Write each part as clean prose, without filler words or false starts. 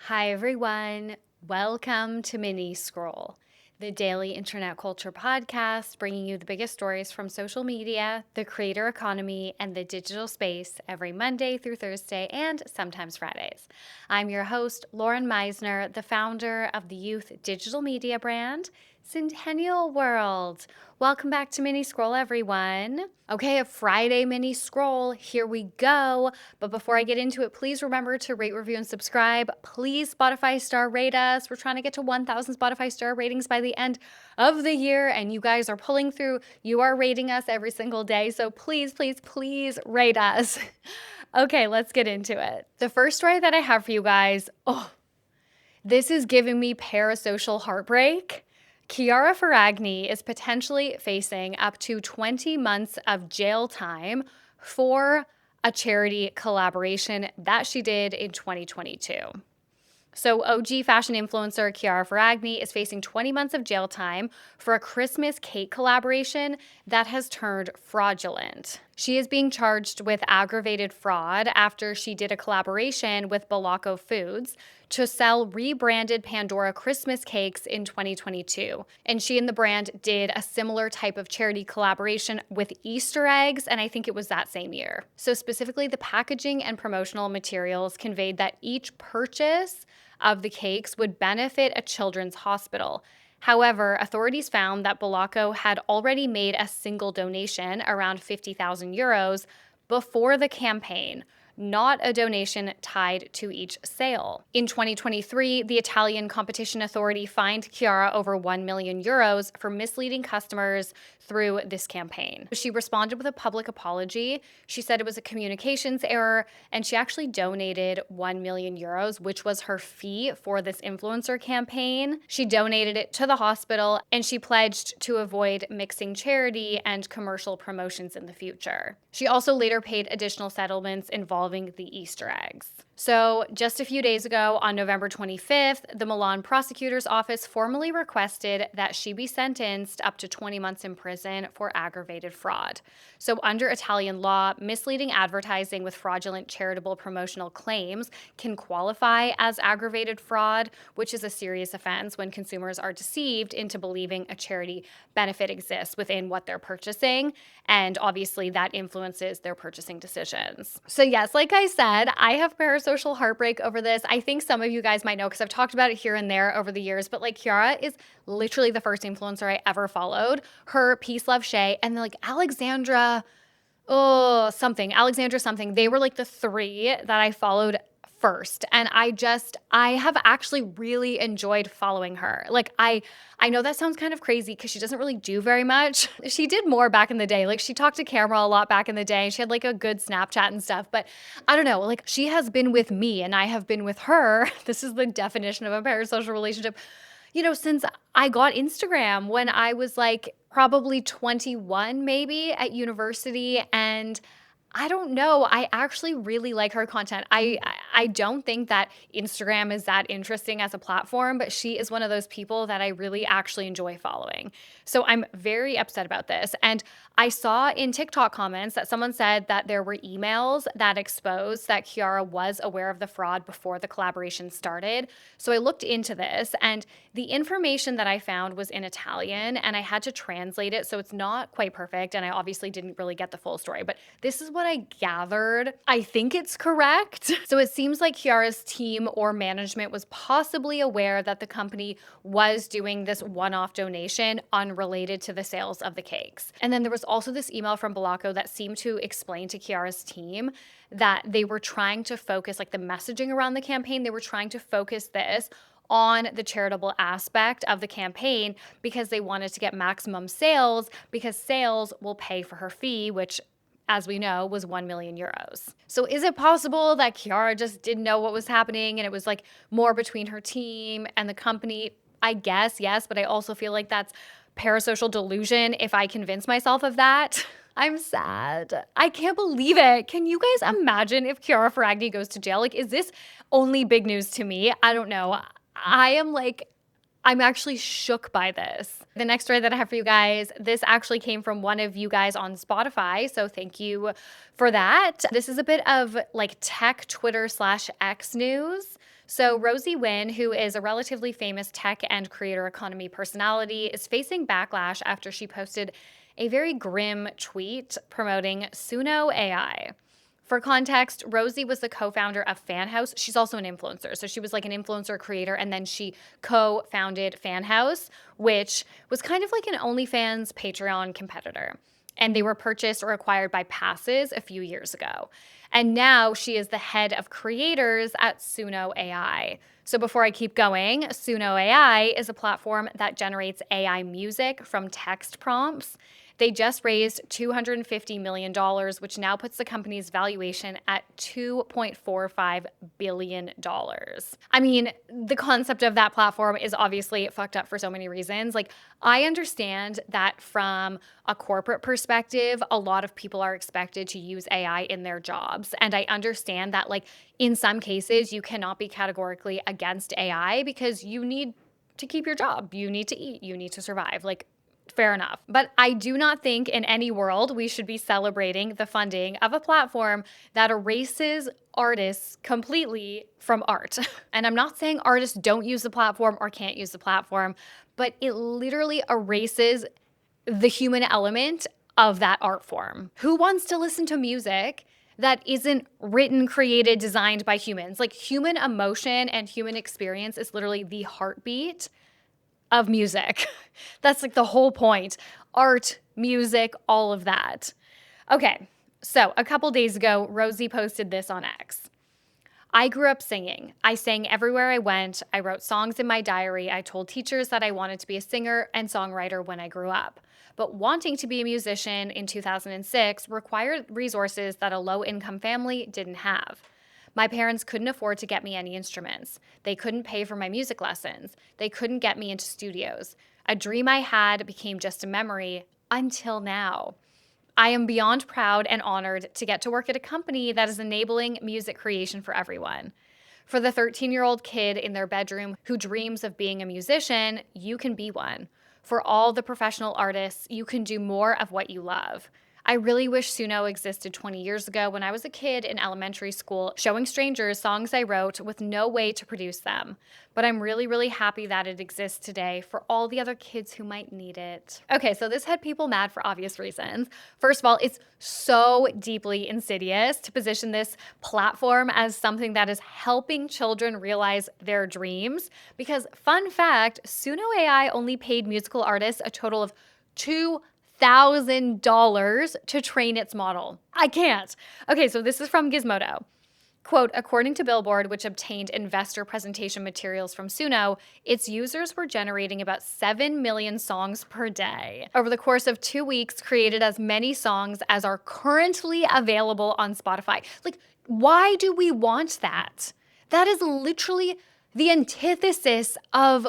Hi, everyone. Welcome to Mini Scroll, the daily internet culture podcast bringing you the biggest stories from social media, the creator economy, and the digital space every Monday through Thursday and sometimes Fridays. I'm your host, Lauren Meisner, the founder of the youth digital media brand, Centennial World. Welcome back to Mini Scroll, everyone. Okay, a Friday Mini Scroll. Here we go. But before I get into it, please remember to rate, review, and subscribe. Please Spotify star rate us. We're trying to get to 1,000 Spotify star ratings by the end of the year, and you guys are pulling through. You are rating us every single day. So please, please, please rate us. Okay, let's get into it. The first story that I have for you guys, this is giving me parasocial heartbreak. Chiara Ferragni is potentially facing up to 20 months of jail time for a charity collaboration that she did in 2022. So OG fashion influencer Chiara Ferragni is facing 20 months of jail time for a Christmas cake collaboration that has turned fraudulent. She is being charged with aggravated fraud after she did a collaboration with Backlash Foods to sell rebranded Pandora Christmas cakes in 2022. And she and the brand did a similar type of charity collaboration with Easter eggs, and I think it was that same year. So specifically, the packaging and promotional materials conveyed that each purchase of the cakes would benefit a children's hospital. However, authorities found that Backlash had already made a single donation, around 50,000 euros, before the campaign, not a donation tied to each sale. In 2023, the Italian Competition Authority fined Chiara over 1 million euros for misleading customers through this campaign. She responded with a public apology. She said it was a communications error, and she actually donated 1 million euros, which was her fee for this influencer campaign. She donated it to the hospital, and she pledged to avoid mixing charity and commercial promotions in the future. She also later paid additional settlements involving the Easter eggs. So just a few days ago, on November 25th, the Milan prosecutor's office formally requested that she be sentenced up to 20 months in prison for aggravated fraud. So under Italian law, misleading advertising with fraudulent charitable promotional claims can qualify as aggravated fraud, which is a serious offense when consumers are deceived into believing a charity benefit exists within what they're purchasing. And obviously that influences their purchasing decisions. So yes, like I said, I have parasocial heartbreak over this. I think some of you guys might know because I've talked about it here and there over the years, but like Chiara is literally the first influencer I ever followed. Her, Peace Love Shay, and then like Alexandra something. They were like the three that I followed first. And I have actually really enjoyed following her. Like I know that sounds kind of crazy because she doesn't really do very much. She did more back in the day. Like she talked to camera a lot back in the day. She had like a good Snapchat and stuff. But I don't know, like she has been with me and I have been with her. This is the definition of a parasocial relationship. Since I got Instagram when I was like probably 21 maybe at university, and I don't know. I actually really like her content. I don't think that Instagram is that interesting as a platform, but she is one of those people that I really actually enjoy following. So I'm very upset about this. And I saw in TikTok comments that someone said that there were emails that exposed that Chiara was aware of the fraud before the collaboration started. So I looked into this, and the information that I found was in Italian, and I had to translate it. So it's not quite perfect. And I obviously didn't really get the full story, but this is what I gathered. I think it's correct. So it seems like Chiara's team or management was possibly aware that the company was doing this one-off donation unrelated to the sales of the cakes. And then there was also this email from Backlash that seemed to explain to Chiara's team that they were trying to focus, like the messaging around the campaign, they were trying to focus this on the charitable aspect of the campaign because they wanted to get maximum sales, because sales will pay for her fee, which, as we know, was 1 million euros. So is it possible that Chiara just didn't know what was happening and it was like more between her team and the company? I guess, yes, but I also feel like that's parasocial delusion if I convince myself of that. I'm sad. I can't believe it. Can you guys imagine if Chiara Ferragni goes to jail? Like, is this only big news to me? I don't know. I'm actually shook by this. The next story that I have for you guys, this actually came from one of you guys on Spotify, so thank you for that. This is a bit of like tech Twitter/X news. So, Rosie Nguyen, who is a relatively famous tech and creator economy personality, is facing backlash after she posted a very grim tweet promoting Suno AI. For context, Rosie was the co-founder of FanHouse. She's also an influencer. So she was like an influencer creator, and then she co-founded FanHouse, which was kind of like an OnlyFans Patreon competitor. And they were purchased or acquired by Passes a few years ago. And now she is the head of creators at Suno AI. So before I keep going, Suno AI is a platform that generates AI music from text prompts. They just raised $250 million, which now puts the company's valuation at $2.45 billion. I mean, the concept of that platform is obviously fucked up for so many reasons. Like, I understand that from a corporate perspective, a lot of people are expected to use AI in their jobs. And I understand that, like, in some cases, you cannot be categorically against AI because you need to keep your job. You need to eat. You need to survive. Like, fair enough. But I do not think in any world we should be celebrating the funding of a platform that erases artists completely from art. And I'm not saying artists don't use the platform or can't use the platform, but it literally erases the human element of that art form. Who wants to listen to music that isn't written, created, designed by humans? Like, human emotion and human experience is literally the heartbeat of music. That's like the whole point. Art, music, all of that. Okay, so a couple days ago, Rosie posted this on X. I grew up singing. I sang everywhere I went. I wrote songs in my diary. I told teachers that I wanted to be a singer and songwriter when I grew up. But wanting to be a musician in 2006 required resources that a low-income family didn't have. My parents couldn't afford to get me any instruments. They couldn't pay for my music lessons. They couldn't get me into studios. A dream I had became just a memory until now. I am beyond proud and honored to get to work at a company that is enabling music creation for everyone. For the 13-year-old kid in their bedroom who dreams of being a musician, you can be one. For all the professional artists, you can do more of what you love. I really wish Suno existed 20 years ago when I was a kid in elementary school, showing strangers songs I wrote with no way to produce them. But I'm really, really happy that it exists today for all the other kids who might need it. Okay, so this had people mad for obvious reasons. First of all, it's so deeply insidious to position this platform as something that is helping children realize their dreams. Because, fun fact, Suno AI only paid musical artists a total of $2,000 to train its model. I can't. Okay, so this is from Gizmodo. Quote, according to Billboard, which obtained investor presentation materials from Suno, its users were generating about 7 million songs per day. Over the course of 2 weeks, created as many songs as are currently available on Spotify. Like, why do we want that? That is literally the antithesis of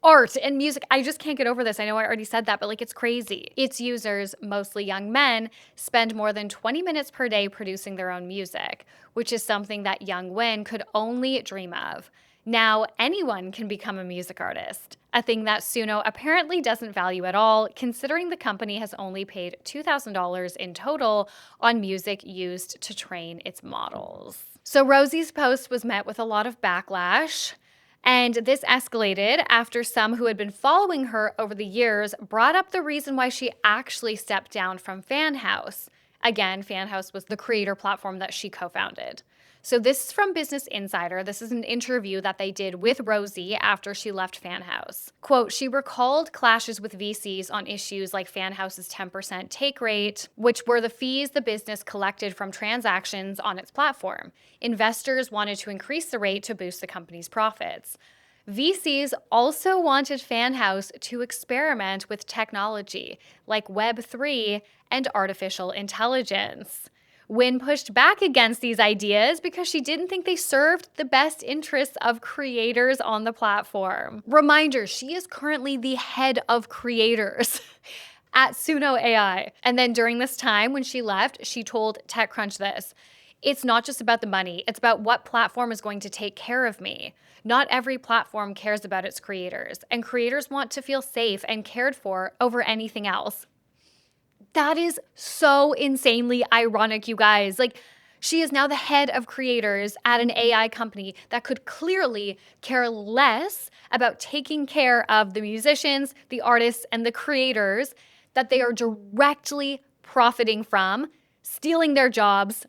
art and music. I just can't get over this. I know I already said that, but like, it's crazy. Its users, mostly young men, spend more than 20 minutes per day producing their own music, which is something that young Nguyen could only dream of. Now, anyone can become a music artist, a thing that Suno apparently doesn't value at all, considering the company has only paid $2,000 in total on music used to train its models. So Rosie's post was met with a lot of backlash. And this escalated after some who had been following her over the years brought up the reason why she actually stepped down from FanHouse. Again, FanHouse was the creator platform that she co-founded. So this is from Business Insider. This is an interview that they did with Rosie after she left FanHouse. Quote, she recalled clashes with VCs on issues like FanHouse's 10% take rate, which were the fees the business collected from transactions on its platform. Investors wanted to increase the rate to boost the company's profits. VCs also wanted FanHouse to experiment with technology like Web3 and artificial intelligence. Nguyen pushed back against these ideas because she didn't think they served the best interests of creators on the platform. Reminder, she is currently the head of creators at Suno AI. And then during this time when she left, she told TechCrunch this: it's not just about the money, it's about what platform is going to take care of me. Not every platform cares about its creators, and creators want to feel safe and cared for over anything else. That is so insanely ironic, you guys. Like, She is now the head of creators at an AI company that could clearly care less about taking care of the musicians, the artists, and the creators that they are directly profiting from, stealing their jobs,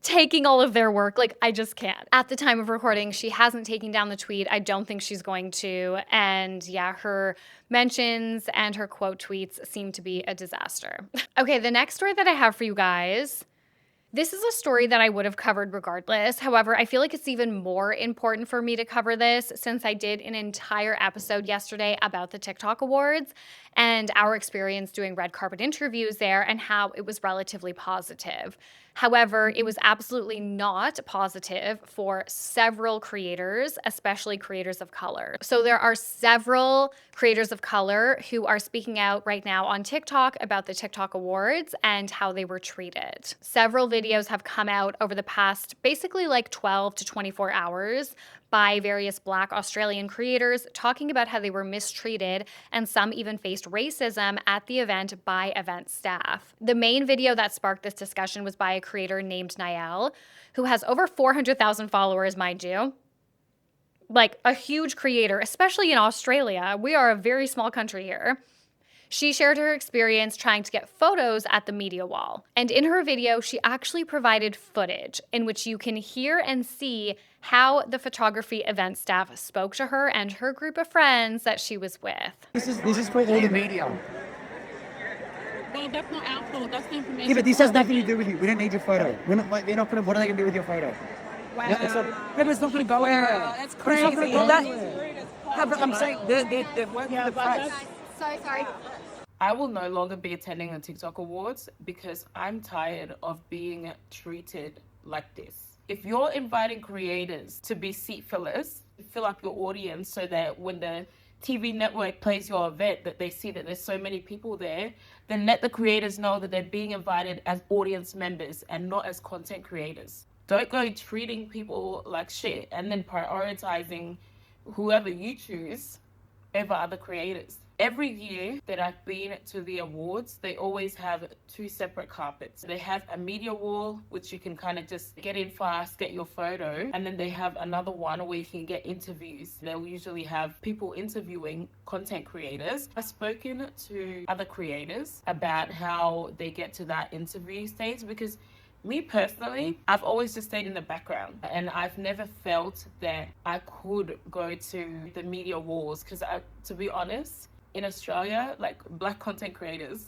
taking all of their work. Like, I just can't. At the time of recording, she hasn't taken down the tweet. I don't think she's going to. And yeah, her mentions and her quote tweets seem to be a disaster. Okay, the next story that I have for you guys, this is a story that I would have covered regardless. However, I feel like it's even more important for me to cover this since I did an entire episode yesterday about the TikTok Awards and our experience doing red carpet interviews there and how it was relatively positive. However, it was absolutely not positive for several creators, especially creators of color. So there are several creators of color who are speaking out right now on TikTok about the TikTok Awards and how they were treated. Several videos have come out over the past basically like 12 to 24 hours by various Black Australian creators talking about how they were mistreated and some even faced racism at the event by event staff. The main video that sparked this discussion was by a creator named Niall, who has over 400,000 followers, mind you. Like a huge creator, especially in Australia. We are a very small country here. She shared her experience trying to get photos at the media wall. And in her video, she actually provided footage in which you can hear and see how the photography event staff spoke to her and her group of friends that she was with. This is for all the media. Well, that's not our fault. That's the information. Yeah, but this has nothing to do with you. We don't need your photo. We're not gonna. What are they gonna do with your photo? Wow. No, it's not gonna go anywhere. That's crazy. I'm saying they're working the price. So sorry. I will no longer be attending the TikTok Awards because I'm tired of being treated like this. If you're inviting creators to be seat fillers, fill up your audience so that when the TV network plays your event, that they see that there's so many people there, then let the creators know that they're being invited as audience members and not as content creators. Don't go treating people like shit and then prioritizing whoever you choose over other creators. Every year that I've been to the awards, they always have two separate carpets. They have a media wall, which you can kind of just get in fast, get your photo. And then they have another one where you can get interviews. They'll usually have people interviewing content creators. I've spoken to other creators about how they get to that interview stage because me personally, I've always just stayed in the background and I've never felt that I could go to the media walls because, to be honest, in Australia, like Black content creators,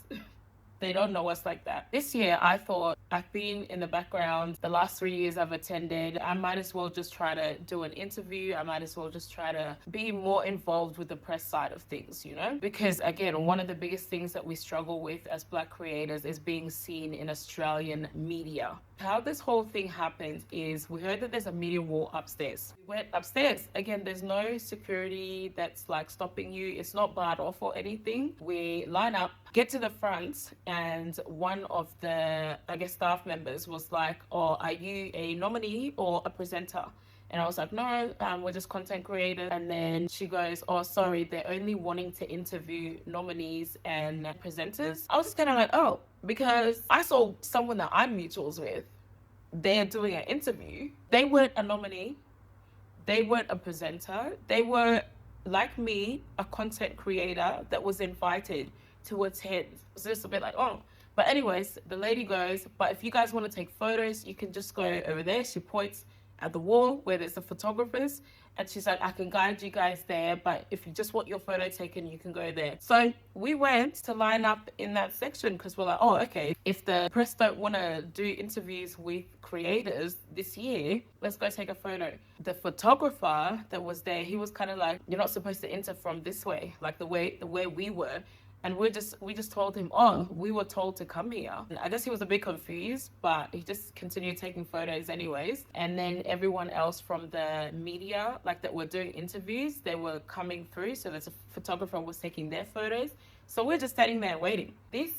they don't know us like that. This year, I thought I've been in the background. The last 3 years I've attended, I might as well just try to do an interview. I might as well just try to be more involved with the press side of things, you know? Because again, one of the biggest things that we struggle with as Black creators is being seen in Australian media. How this whole thing happened is we heard that there's a media wall upstairs. We went upstairs. Again, there's no security that's like stopping you. It's not barred off or anything. We line up, get to the front, and one of the, I guess, staff members was like, oh, are you a nominee or a presenter? And I was like, no, we're just content creators. And then she goes, oh, sorry, they're only wanting to interview nominees and presenters. I was just kind of like, oh, because I saw someone that I'm mutuals with, they're doing an interview. They weren't a nominee. They weren't a presenter. They were, like me, a content creator that was invited to attend. It was just a bit like, oh. But anyways, the lady goes, but if you guys want to take photos, you can just go over there. She points at the wall where there's the photographers, and she's like, I can guide you guys there, but if you just want your photo taken, you can go there. So we went to line up in that section because we're like, oh, okay, if the press don't want to do interviews with creators this year, let's go take a photo. The photographer that was there, he was kind of like, you're not supposed to enter from this way, like the way we were. And we just told him, oh, we were told to come here. And I guess he was a bit confused, but he just continued taking photos anyways. And then everyone else from the media, like that were doing interviews, they were coming through. So the photographer was taking their photos. So we're just standing there waiting. This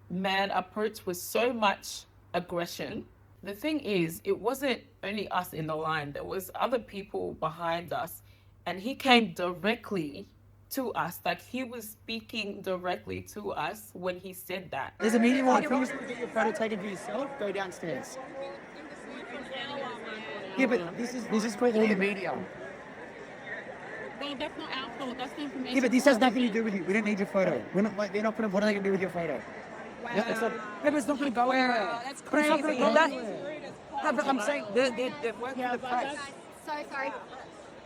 man approached with so much aggression. The thing is, it wasn't only us in the line. There was other people behind us. And he came directly to us, like he was speaking directly to us when he said that. There's a media wall. If you just want to get your photo taken for yourself, go downstairs. Yeah, but this is for all the media. Well, that's not our fault. That's the information. Yeah, but this has nothing to do with you. We don't need your photo. We're not like they're not gonna. What are they gonna do with your photo? Wow. Yeah, it's not. Yeah, but it's not gonna go anywhere. That's But it's not crazy. gonna go that. No, but I'm saying they're working for the press. So sorry.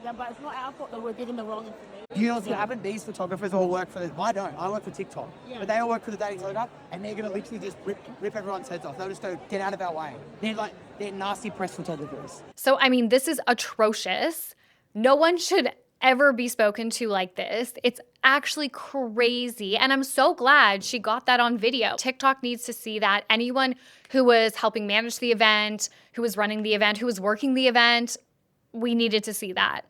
Yeah, but it's not our fault that we're giving the wrong information. You know what's gonna happen? These photographers all work for the. I don't. I work for TikTok, but they all work for the dating telegraph, and they're gonna literally just rip everyone's heads off. They'll just go get out of our way. They're nasty press photographers. So, I mean, this is atrocious. No one should ever be spoken to like this. It's actually crazy. And I'm so glad she got that on video. TikTok needs to see that. Anyone who was helping manage the event, who was running the event, who was working the event, we needed to see that.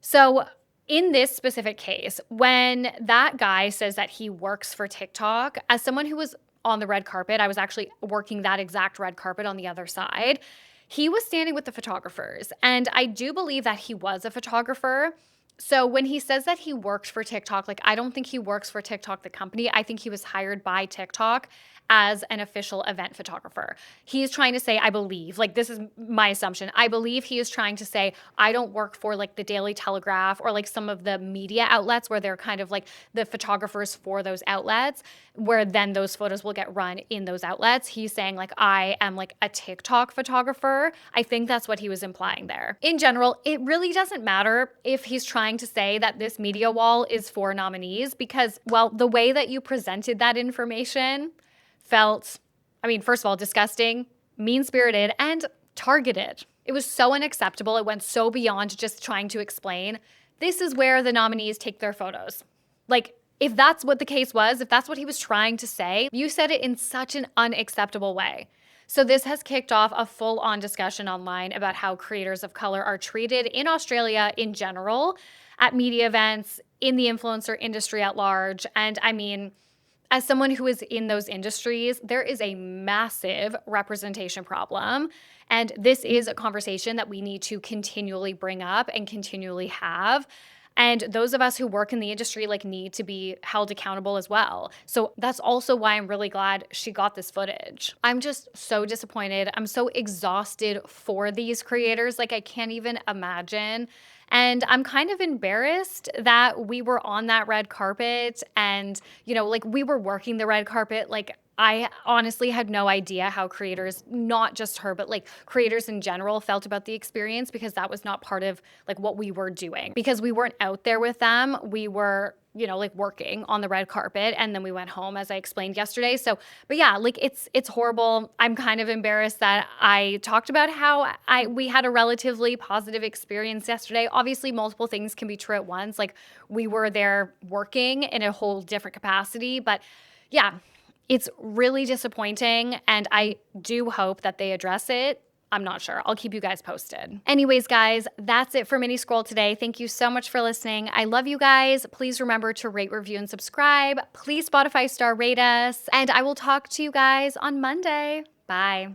So, in this specific case, when that guy says that he works for TikTok, as someone who was on the red carpet, I was actually working that exact red carpet on the other side. He was standing with the photographers, and I do believe that he was a photographer. So when he says that he worked for TikTok, like, I don't think he works for TikTok, the company. I think he was hired by TikTok as an official event photographer. He is trying to say, I believe, like, this is my assumption. I believe he is trying to say, I don't work for like the Daily Telegraph or like some of the media outlets where they're kind of like the photographers for those outlets, where then those photos will get run in those outlets. He's saying like, I am like a TikTok photographer. I think that's what he was implying there. In general, it really doesn't matter if he's trying to say that this media wall is for nominees, because, well, the way that you presented that information felt, I mean, first of all, disgusting, mean-spirited, and targeted. It was so unacceptable. It went so beyond just trying to explain, this is where the nominees take their photos. Like, if that's what the case was, if that's what he was trying to say, you said it in such an unacceptable way. So this has kicked off a full-on discussion online about how creators of color are treated in Australia in general, at media events, in the influencer industry at large. And I mean, as someone who is in those industries, there is a massive representation problem. And this is a conversation that we need to continually bring up and continually have. And those of us who work in the industry like need to be held accountable as well. So that's also why I'm really glad she got this footage. I'm just so disappointed. I'm so exhausted for these creators. Like, I can't even imagine. And I'm kind of embarrassed that we were on that red carpet and, you know, like, we were working the red carpet. Like, I honestly had no idea how creators, not just her, but like creators in general, felt about the experience, because that was not part of like what we were doing, because we weren't out there with them. We were, you know, like working on the red carpet, and then we went home, as I explained yesterday. So, but yeah, like it's horrible. I'm kind of embarrassed that I talked about how we had a relatively positive experience yesterday. Obviously, multiple things can be true at once. Like, we were there working in a whole different capacity, but yeah, it's really disappointing, and I do hope that they address it. I'm not sure. I'll keep you guys posted. Anyways, guys, that's it for Mini Scroll today. Thank you so much for listening. I love you guys. Please remember to rate, review, and subscribe. Please Spotify star rate us, and I will talk to you guys on Monday. Bye.